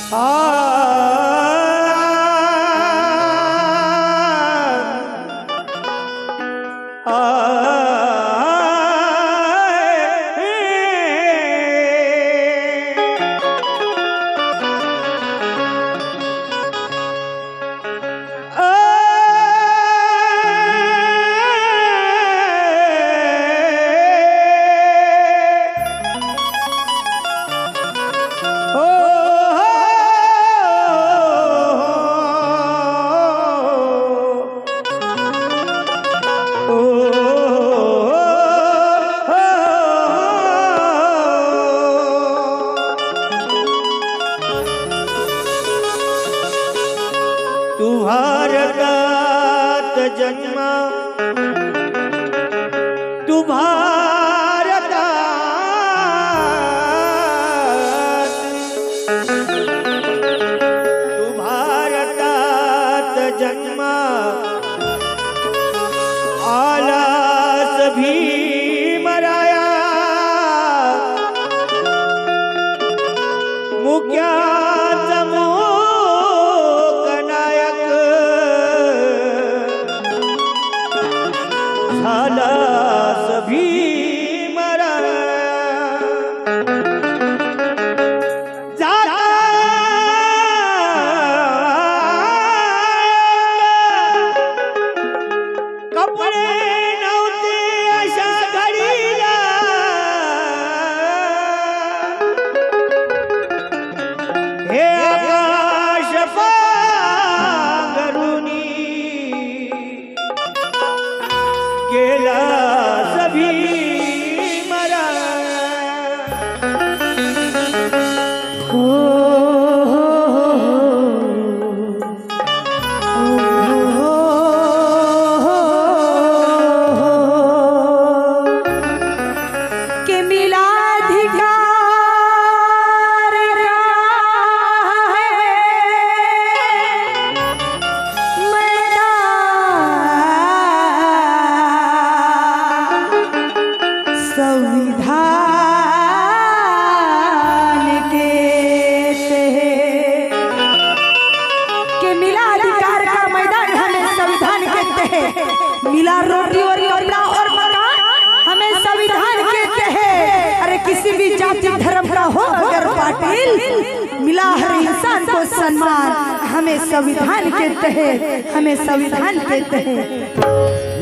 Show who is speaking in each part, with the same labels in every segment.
Speaker 1: तू भारतात जन्म तू भारतात जन्म आलास भीमराया मुक्याचा मूकनायक झालास भीमराया कपडे नव्हते अशा घडीला हे आकाश पांघरुणी गेला भीमराया
Speaker 2: संविधान के मिला अधिकार का मैदान हमें संविधान कहते हैं। मिला रोटी और कपड़ा और मकान हमें संविधान कहते हैं। अरे किसी भी जाति धर्म का हो अगर पाटिल मिला हर इंसान को सम्मान हमें संविधान कहते हैं। हमें संविधान कहते हैं।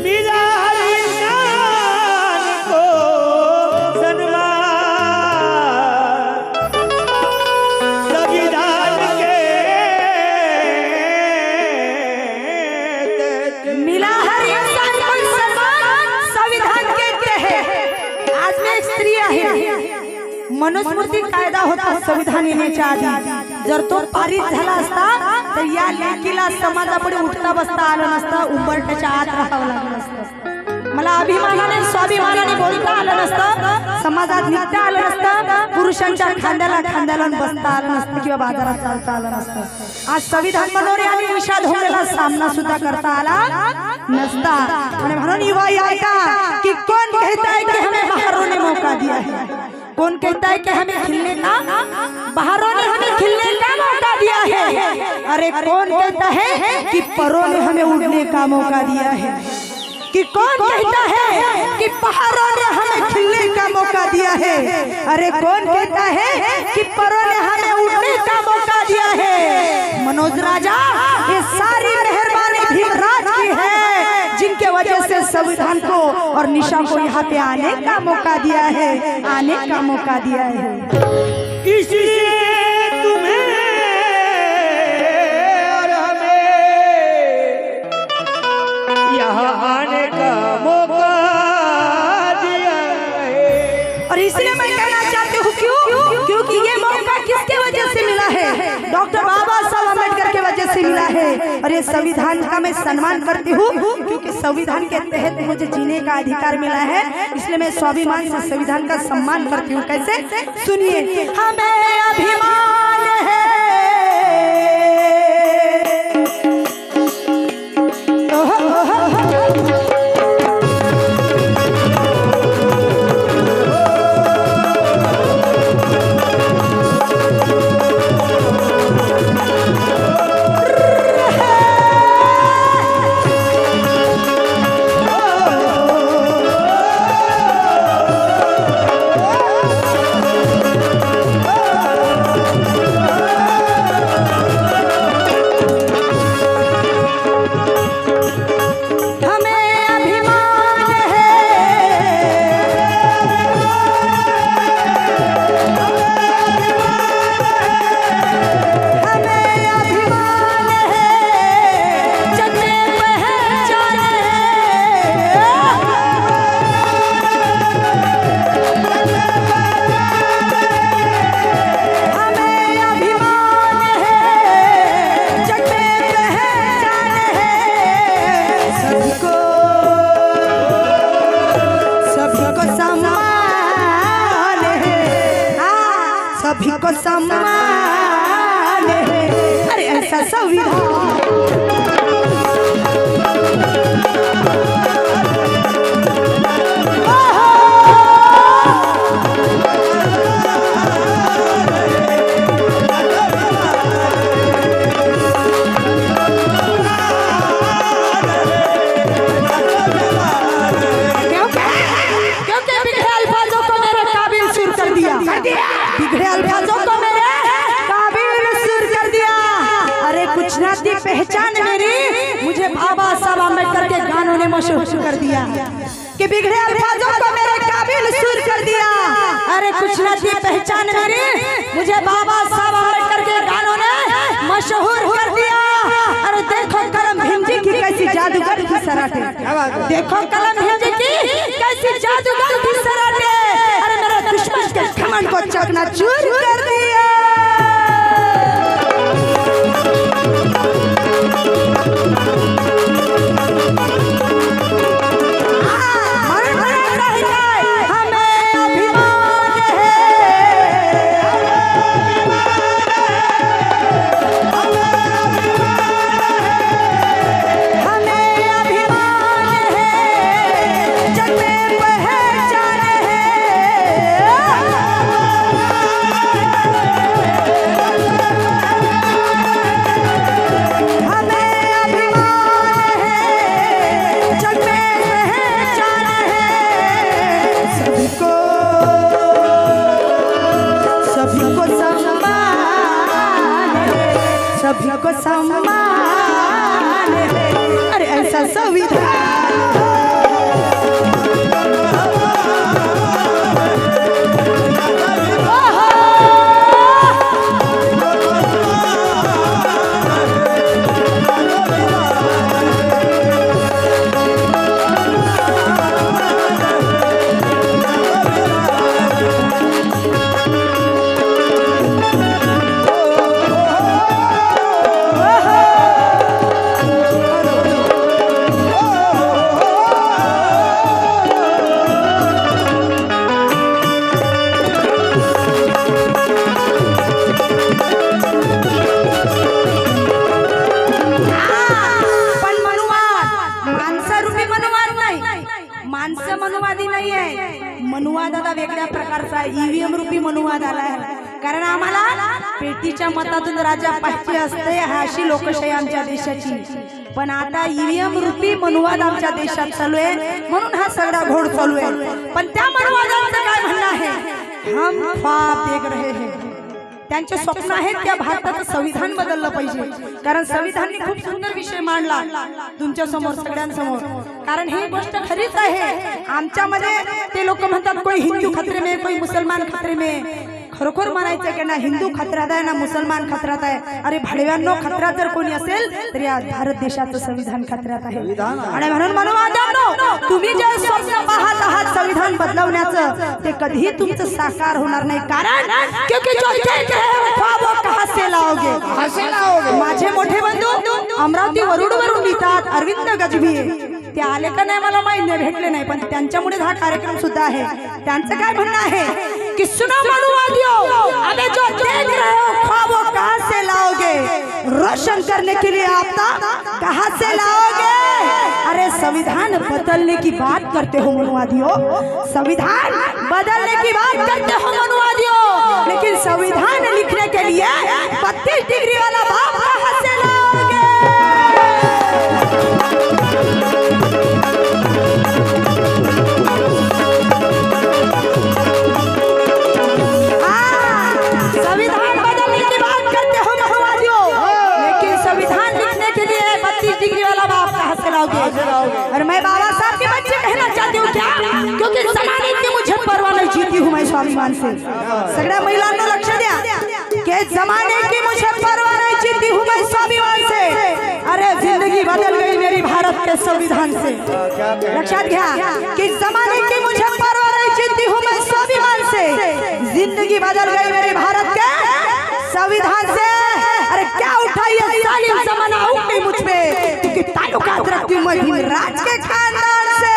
Speaker 1: मिला हर इंसान को संविधान के
Speaker 2: मिला हर इंसान को सम्मान संविधान कहते हैं। आज में एक स्त्री आहे मनुस्मृती कायदा होता संविधान येण्याच्या आधी जर तो पारित झाला असता तर या लेकीला समाजापुढे उठता बसता आलं नसतं उंबरठ्याच्या आत राहावं लागलं असतं मला अभिमानाने स्वाभिमानाने बोलता आलं नसतं समाजात निघता आलं नसतं पुरुषांच्या खांद्याला खांद्याला बसता आलं नसतं किंवा बाजारात चालता आलं नसतं आज संविधान मनोरे आणि विषाद होण्याला सामना सुद्धा करता आला नसता आणि म्हणून युवा ऐका की कोण कहता है कि हमें बाहरों ने मौका दिया है कौन कहता है कि हमें खिलने का बाहरों ने हमें खिलने का मौका दिया है अरे कौन कहता है कि परों ने हमें उड़ने का मौका दिया है कि कौन कहता है कि पहाड़ों ने हमें खिलने का मौका दिया है अरे कौन कहता है कि परों ने हमें उड़ने का मौका दिया है मनोज राजा ये सारी मेहरबानी भीमराज की है जिनके वजह से संविधान को और निशा को यहाँ पे आने का मौका दिया है आने का मौका दिया है
Speaker 1: इसलिए तुम्हें और हमें यहाँ आने का मौका दिया है
Speaker 2: और इसलिए मैं कहना चाहती हूँ क्यों क्योंकि ये मौका किसके वजह से मिला है डॉक्टर बाबा साहब अम्बेडकर के वजह से मिला है और ये संविधान का मैं सम्मान करती हूँ क्योंकि संविधान के तहत मुझे जीने का अधिकार मिला है इसलिए मैं स्वाभिमान से संविधान का सम्मान करती हूँ कैसे सुनिए हमें अभिमान है सभी को सम्मान है। अरे ऐसा संविधान पहचान मेरी मुझे बाबा साहब अम्बेडकर के गानों ने मशहूर कर दिया कि बिगड़े अल्फाजों को मेरे काबिल सुर कर दिया। अरे कुछ ना थी पहचान मेरी मुझे बाबा साहब अम्बेडकर के गानों ने मशहूर कर दिया। अरे देखो कलम हिंदी की कैसी जादूगर की सराटे, देखो कलम हिंदी की कैसी जादूगर की सराटे। अरे मेरे दुश्मन के घमंड को चकनाचूर कर दिया। सभी को सम्मान है। अरे ऐसा संविधान मनुवाद आता वेगळ्या प्रकारचा ईव्हीएम रूपी मनुवाद आला आहे। कारण आम्हाला पेटीच्या मतातून राजा पाहिजे असते अशी लोकशाही आमच्या देशाची, पण आता ईव्हीएम रूपी मनुवाद आमच्या देशात चालू आहे म्हणून हा सगळा घोड चालू आहे। पण त्या मनुवादाचं काय म्हणणं आहे, हम ख्वाब देख रहे हैं, त्यांचे स्वप्न आहेत त्या भारताचं संविधान बदललं पाहिजे। कारण संविधानाने खूप सुंदर विषय मांडला तुमच्या समोर सगळ्यांसमोर। कारण ही गोष्ट खरीच आहे, आमच्यामध्ये ते लोक म्हणतात कोई हिंदू खतरे में कोई मुसलमान खतरे में। खरोखर म्हणायचं की ना हिंदू खतरात आहे ना मुसलमान खतरात आहे। अरे भाडव्यांनो खतरा जर कोणी असेल तर या भारत देशाचं संविधान खतरात आहे। आणि म्हणून मनुवादांनो तुम्ही जे स्वप्न पाहत आहात संविधान बदलवण्याचं ते कधीही तुमचं साकार होणार नाही। कारण क्योंकि जो देख रहे हो ख्वाबों कहां से लाओगे। माझे मोठे बंधू अमरावती वरुडवरून लिहितात अरविंद गजभिये, ते आले का नाही मला माहिती नाही, भेटले नाही, पण त्यांच्यामुळे हा कार्यक्रम सुद्धा आहे। त्यांचं काय म्हणणं आहे कि सुनो मनुवादियों, अबे जो देख रहे हो ख्वाबों कहां से लाओगे, रोशन करने के लिए आपदा कहां से लाओगे। अरे संविधान बदलने की बात करते हो मनुवादियों, संविधान बदलने की बात करते हो मनुवादियों, लेकिन संविधान लिखने के लिए 32 डिग्री वाला बाप कहां से लाओगे। संविधान बदलने की बात करते हो मनुवादियों, लेकिन संविधान लिखने के लिए 32 डिग्री वाला बाप कहां से लाओगे। और मैं बाबा साहब के बच्चे कहना चाहती हूँ क्या, क्योंकि जमाने की मुझे परवाह नहीं, जीती हूँ मैं स्वाभिमान से। सगळ्या महिलांना लक्ष द्या कि जमाने की मुझे परवाह नहीं, जीती हूँ मैं स्वाभिमान से। अरे जिंदगी बदल गई मेरी भारत के संविधान से। लक्षात घ्या कि जमाने की मुझे परवाह नहीं, जीती हूँ मैं स्वाभिमान से। जिंदगी बदल गई मेरे भारत के संविधान से। अरे क्या उठाई है जालिम जमाना उठे मुझ पे, क्योंकि ताल्लुकात रखती हूँ मैं राज के खानदान से।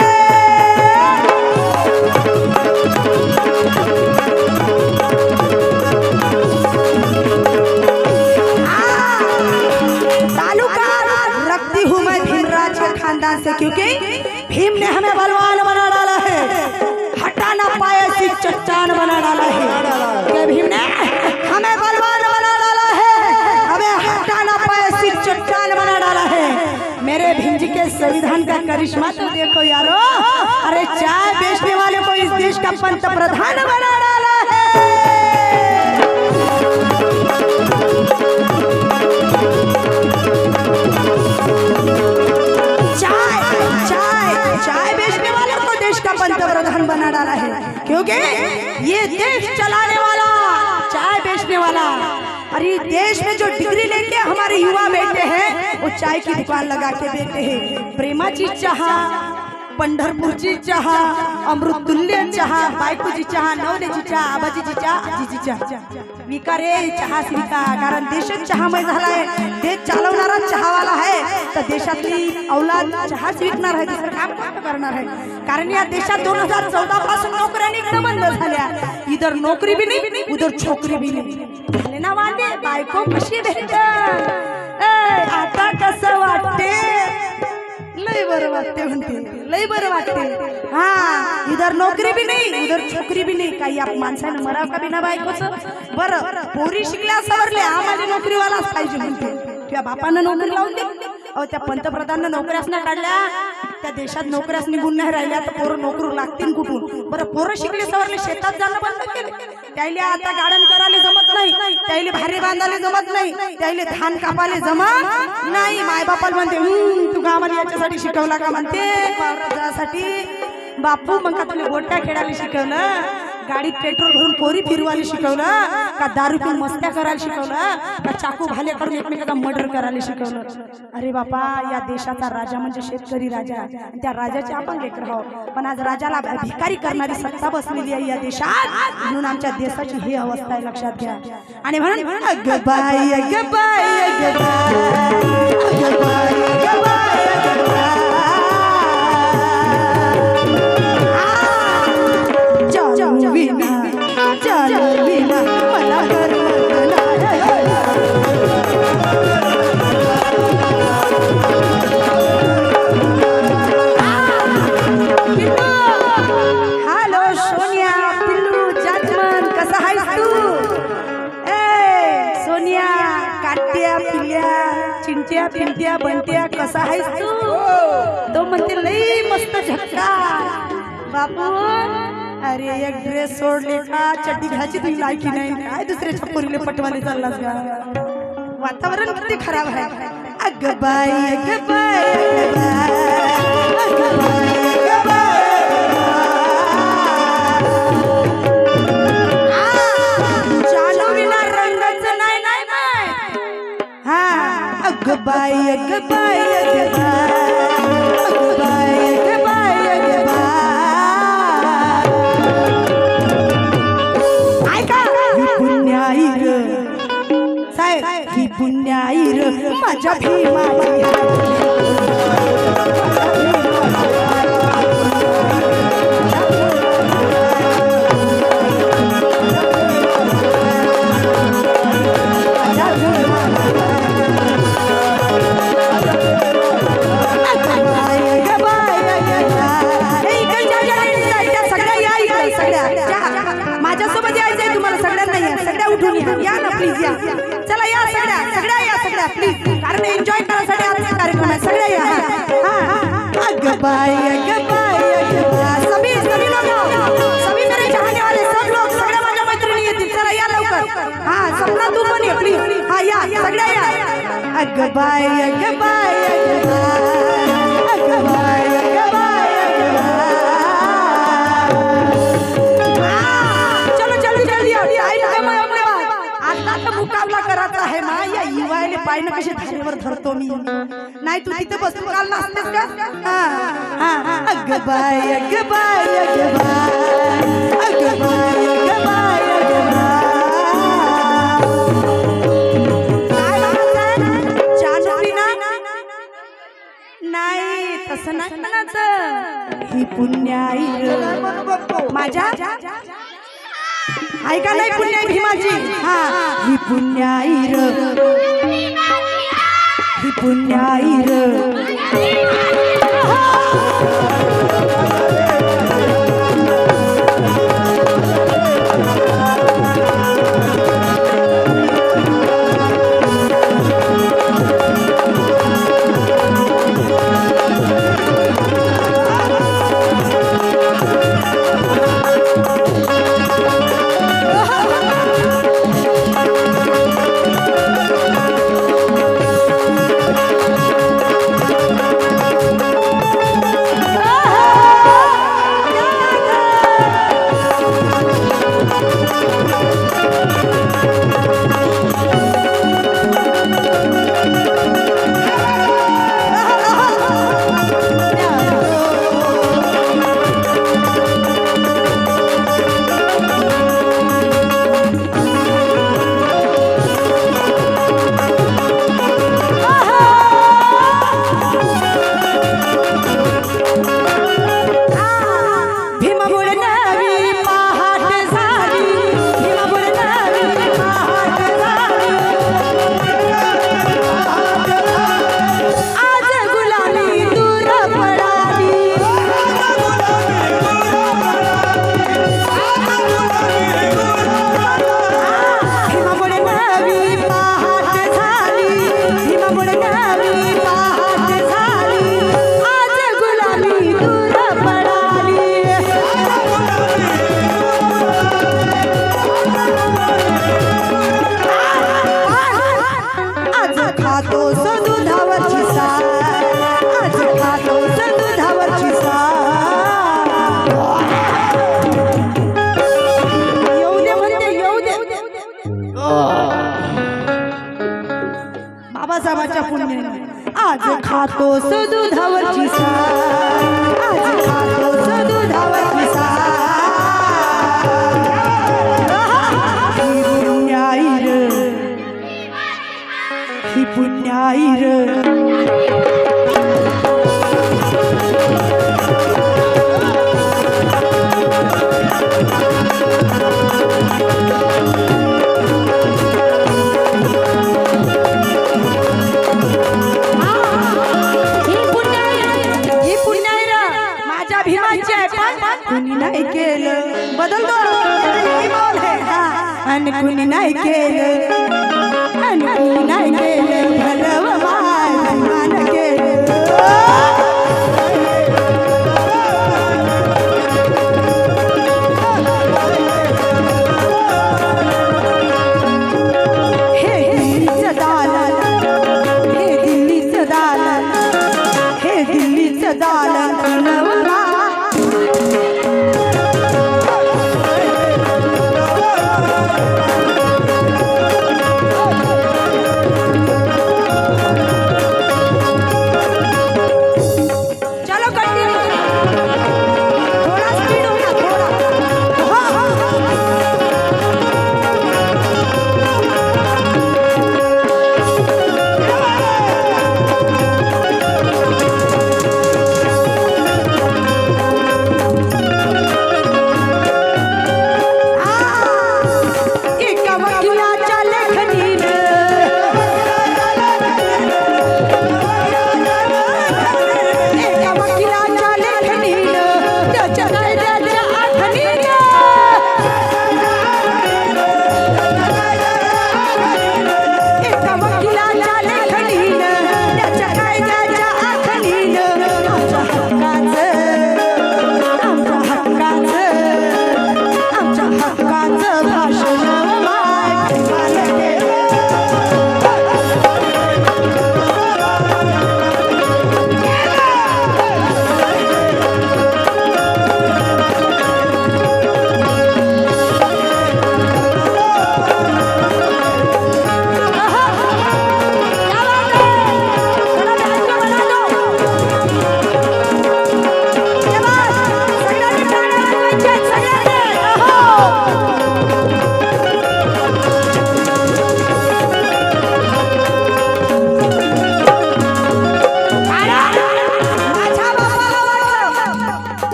Speaker 2: करिश्मा तो देखो यारो, अरे चाय बेचने वाले को इस देश का पंत प्रधान बना डाला है। चाय बेचने वाले को देश का पंतप्रधान बना डाला है, क्योंकि ये देश चलाने वाला चाय बेचने वाला। अरे देश में जो डिग्री लेके हमारे युवा बैठे हैं वो चाय की दुकान लगा के बैठे हैं। प्रेमाची चहा, पंढरपूरची चहा, अमृतुल्य चहा, बायकोची चहा, नवऱ्याची चहा, आबाजीची चहा, आजीची चहा विका रे, चहा विका। कारण देशात चहामय झालाय, देश चालवणारा चहावाला आहे, तर देशातली औलाद चहाच विकणार आहे, दुसरं काम कसं करणार आहे? कारण या देशात 2014 पासून नोकऱ्या निघणं बंद झाल्या, इधर नोकरी बी नाही, उधर छोकरी बी नाही झाले ना वाटे। बायको कशी भेटत आता कसं वाटते? लय बरं वाटते म्हणते, लय बरं वाटते। हा, इधर नोकरी भी नाही, उधर छोकरी भी नाही। काही आप माणसानं मराव का बिना बायकोचं? बरं पोरी शिकल्या सवरल्या, आम्हाला नोकरीवालाच पाहिजे म्हणते। तुझ्या बापानं नोकरी लावून दे, अहो त्या पंतप्रधानानं नोकऱ्याच नाही काढल्या, त्या देशात नोकऱ्याच निघून नाही राहिल्या, तर पोरं नोकरू लागतील कुठून? बरं पोरं शिकले सवरले, शेतात जाणं बंद केले, त्याले आता गार्डन करायला जमत नाही, त्याले भारे बांधायला जमत नाही, त्याले धान कापायला जमत नाही। मायबापाला म्हणते तू आम्हाला याच्यासाठी शिकवला का म्हणते, वावरासाठी। बापू मग का तुला गोट्या खेळायला शिकवलं, गाडीत पेट्रोल भरून पोरी फिरवायला शिकवलं का, दारू पिऊन मस्त्या करायला शिकवलं का, चाकू भाले करून एकमेकांना मर्डर करायला शिकवलं? अरे बापा, या देशाचा राजा म्हणजे शेतकरी राजा, त्या राजाचे आपण लेकर आहोत, पण आज राजाला भिकारी करणारी सत्ता बसलेली आहे या देशात, म्हणून आमच्या देशाची ही अवस्था आहे, लक्षात घ्या। आणि म्हणून अगं बाई, अगं बाई, अगं बाई, अगं बाई, अगं बाई, अगं बाई, विना मला हॅलो सोनिया, पिल्लू जाजमन, कसा आहेस तू? ए सोनिया, काट्या पिल्या, चिंट्या पिंट्या बंट्या, कसा आहेस तू? तो म्हणते लई मस्त झटका बापू। अरे एक ड्रेस सोडले का चड्डी घ्यायची तुझी लायकी नाही, काय दुसऱ्या छपोरीले पटवाले चाललास का? वातावरण किती खराब आहे। अगं बाई, अगं बाई, अगं बाई, अगं बाई, अगं बाई, चालू विना रंगाचं नाही नाही नाही। हा, अगं बाई, अगं बाई, अगं बाई, अगं बाई, अगं बाई, अगं बाई, पुण्याई र साहेब, ही पुण्याई र माझ्या भीमाची, माझ्यासोबत यायचंय तुम्हाला सगळ्यांना, या सगळ्या उठून या ना प्लीज, या चला, या सगळ्या प्लीज, कारण एन्जॉय करण्यासाठी आजचा कार्यक्रम आहे, सगळ्या या। अगं बाई, अगं बाई, अगं बाई, सभी लोग, सभी मेरे चाहने वाले सब लोग, सगळ्या माझ्या मैत्रिणी येतील, चला या लवकर। हा सपना तू पण ये प्लीज, हा या सगळ्या या। अगं बाई, अगं बाई, अगं बाई, अगं बाई, अगं बाई, अगं बाई, मुकाबला करायचा आहे मा, या युवाले पायनं कशी धारेवर धरतो मी, नाही तू तिथे बसून काल नसतेस का? अगं बाई, अगं बाई, अगं बाई, अगं बाई, अगं बाई, अगं बाई, चालू विना नाही, तसं नाही म्हणायचं। ही पुण्याई माझ्या ऐका नाही, पुण्याई भीमाची, हा ही पुण्याई र, ही पुण्याई र, बाबासाहेबांच्या पुण्याने आज खातोस दुधावरची साय, आज खातोस दुधावरची साय. ही पुण्याई र, ही पुण्याई र. कुणी नाही केलं बदलतो आणि कुणी नाही केलं, आणि कुणी नाही केलं भरव मान केलं. हे दिल्लीचं दालन, हे दिल्लीचं दालन, हे दिल्लीचं दालन भरव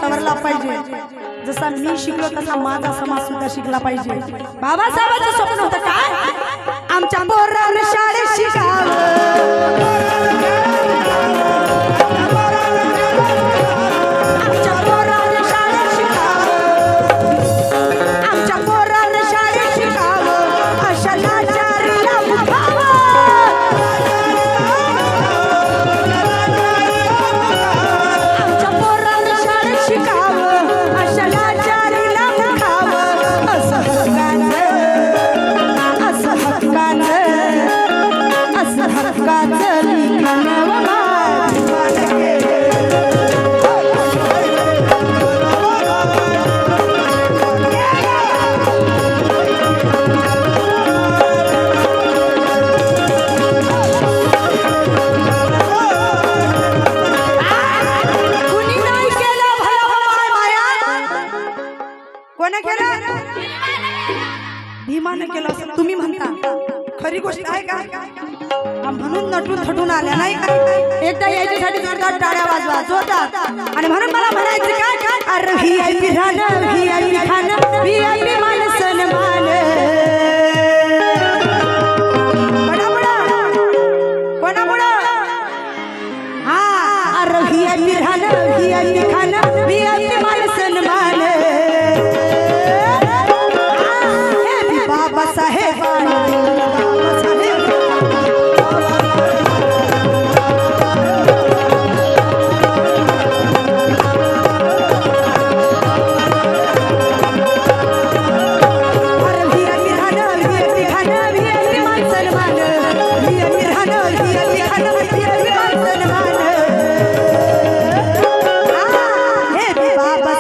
Speaker 2: सवरला पाहिजे. जसा मी शिकलो तसा माझा समाज सुद्धा शिकला पाहिजे. बाबासाहेबांचं स्वप्न होतं काय, आमच्या पोरांना शाळेत शिकावं, आमच्या पोरांना शाळेत शिकावं, आमच्या पोरांना शाळेत शिकावं, अशा लाचारीला उठावं, आमच्या पोरांना शाळेत शिकावं, अशा लाचारीला उठावं. असं हक्काचं, असं हक्काचं, असं हक्काचं लिखाण भीमानं केलं असं तुम्ही म्हणता. खरी गोष्ट आहे का, म्हणून नटून थटून आल्या नाही का. एकदा याच्यासाठी जोरदार टाळ्या वाजवा जोरदार. आणि म्हणून मला म्हणायचं काय, अरे VIP राहणं, VIP खाणं, VIP मान सन्मान, कोणामुळं हा, अरे VIP राहणं, VIP खाणं, VIP मान सन्मान. बाबासाहेब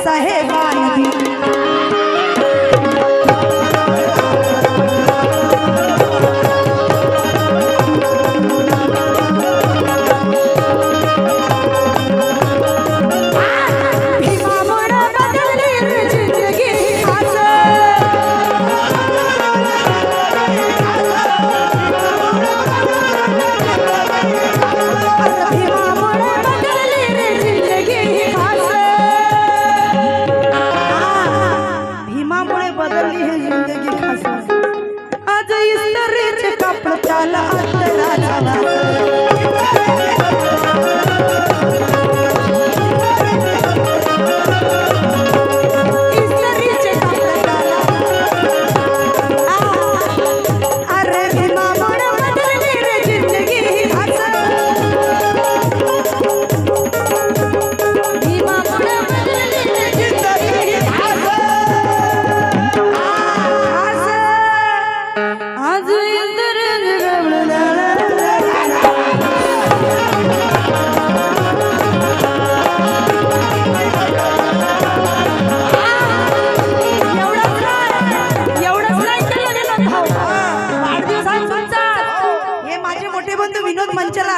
Speaker 2: बाळासाहेबांनी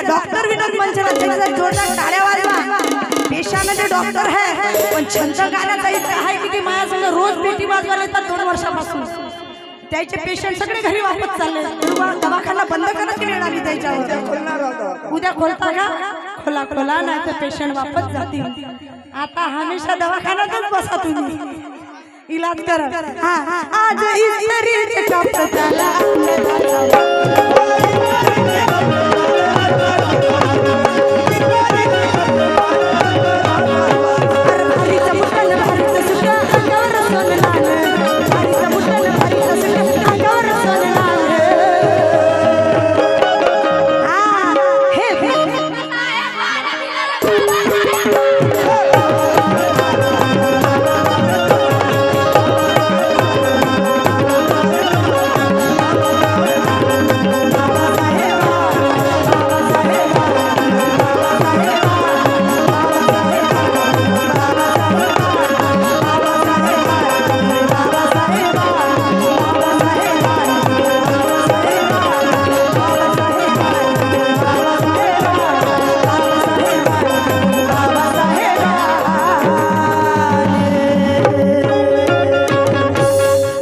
Speaker 2: डॉक्टर विनोद मंचला जोरदार टाळ्या वाजवा. पेशामध्ये डॉक्टर है पण छंद गाण्याचा इतका आहे की ते माझ्या संग रोज पेटी वाजवायला येतात 2 वर्षापासून. त्याचे पेशंट सगळे घरी वापस चालले. दवाखाना बंद करायची वेळ आली त्याच्यावर. उद्या खोलता का? खोला खोला नाही तर पेशंट वापस जातील. आता हमेशा दवाखान्यातच बसा तुम्ही, इलाज करा. आज इस तरीके का पता